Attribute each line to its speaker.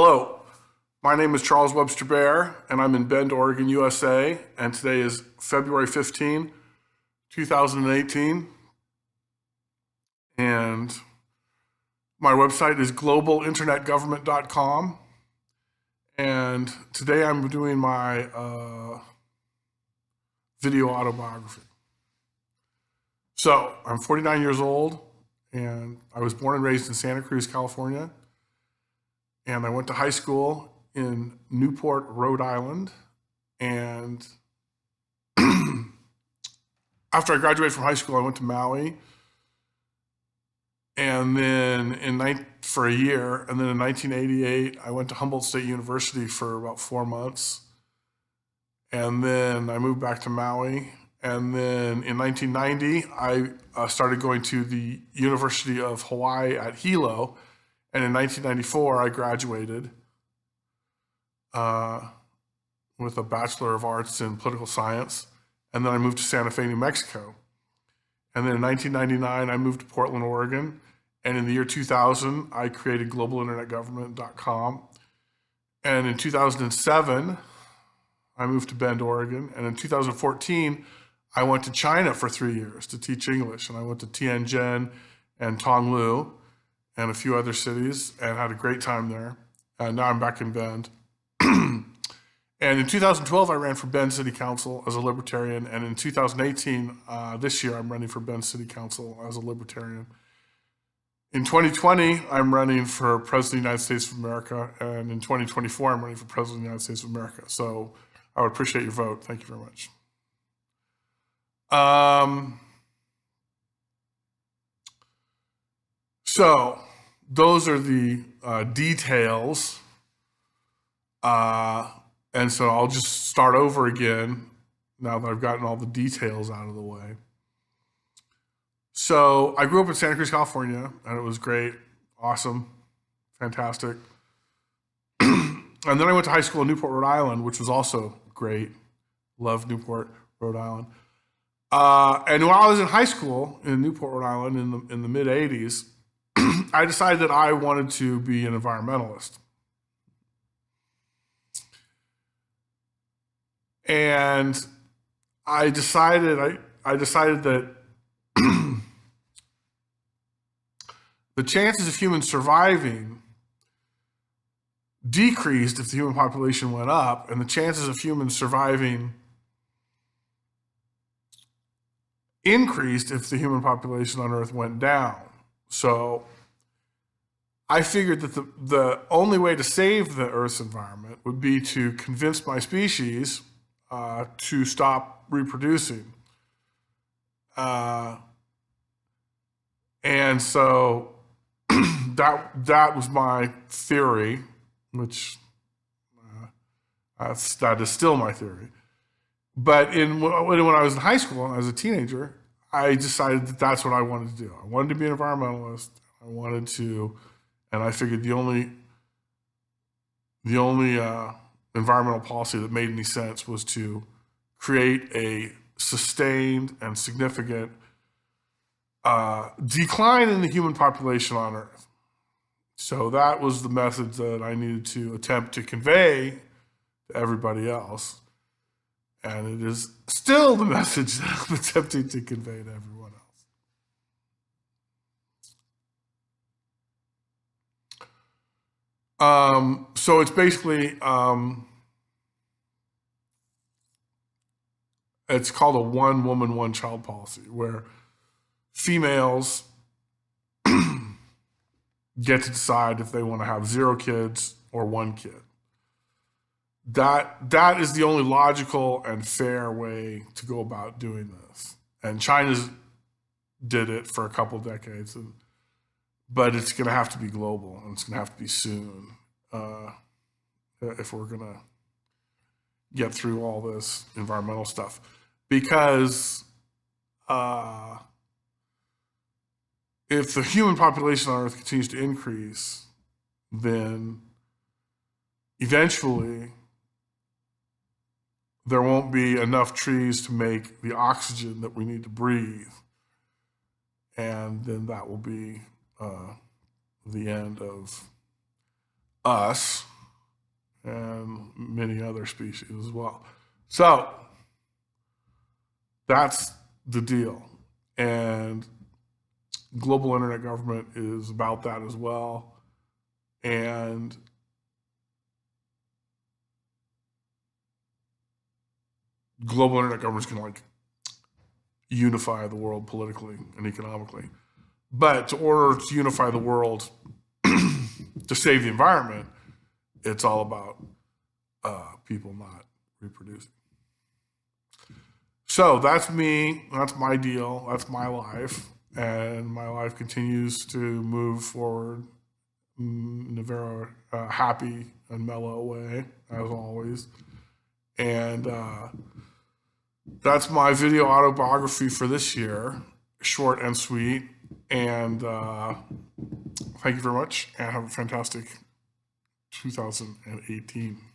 Speaker 1: Hello, my name is Charles Webster Baer, and I'm in Bend, Oregon, USA, and today is February 15, 2018, and my website is globalinternetgovernment.com, and today I'm doing my video autobiography. So, I'm 49 years old, and I was born and raised in Santa Cruz, California. And I went to high school in Newport, Rhode Island. And after I graduated from high school, I went to Maui. And then for a year. And then in 1988, I went to Humboldt State University for about 4 months. And then I moved back to Maui. And then in 1990, I started going to the University of Hawaii at Hilo. And in 1994, I graduated with a Bachelor of Arts in Political Science. And then I moved to Santa Fe, New Mexico. And then in 1999, I moved to Portland, Oregon. And in the year 2000, I created globalinternetgovernment.com. And in 2007, I moved to Bend, Oregon. And in 2014, I went to China for 3 years to teach English. And I went to Tianjin and Tonglu and a few other cities, and had a great time there. And now I'm back in Bend. And in 2012, I ran for Bend City Council as a Libertarian. And in 2018, this year, I'm running for Bend City Council as a Libertarian. In 2020, I'm running for President of the United States of America. And in 2024, I'm running for President of the United States of America. So I would appreciate your vote. Thank you very much. So those are the details. And so I'll just start over again now that I've gotten all the details out of the way. So I grew up in Santa Cruz, California, and it was great, awesome, fantastic. And then I went to high school in Newport, Rhode Island, which was also great. Loved Newport, Rhode Island. And while I was in high school in Newport, Rhode Island in the mid 80s, I decided that I wanted to be an environmentalist. And I decided that the chances of humans surviving decreased if the human population went up, and the chances of humans surviving increased if the human population on Earth went down. So I figured that the only way to save the Earth's environment would be to convince my species to stop reproducing. And so that was my theory, which that is still my theory. But when I was in high school and I was a teenager, I decided that that's what I wanted to do. I wanted to be an environmentalist. And I figured the only environmental policy that made any sense was to create a sustained and significant decline in the human population on Earth. So that was the message that I needed to attempt to convey to everybody else. And it is still the message that I'm attempting to convey to everyone else. So it's basically, it's called a one woman, one child policy, where females get to decide if they want to have 0 kids or 1 kid. That is the only logical and fair way to go about doing this. And China's did it for a couple of decades, but it's going to have to be global, and it's going to have to be soon if we're going to get through all this environmental stuff. Because if the human population on Earth continues to increase, then eventually there won't be enough trees to make the oxygen that we need to breathe. And then that will be the end of us and many other species as well. So that's the deal. And global internet government is about that as well. And global internet governments can like unify the world politically and economically. But in order to unify the world to save the environment, it's all about people not reproducing. So that's me, that's my deal, that's my life, and my life continues to move forward in a very happy and mellow way, as always. And that's my video autobiography for this year, short and sweet. And thank you very much, and have a fantastic 2018.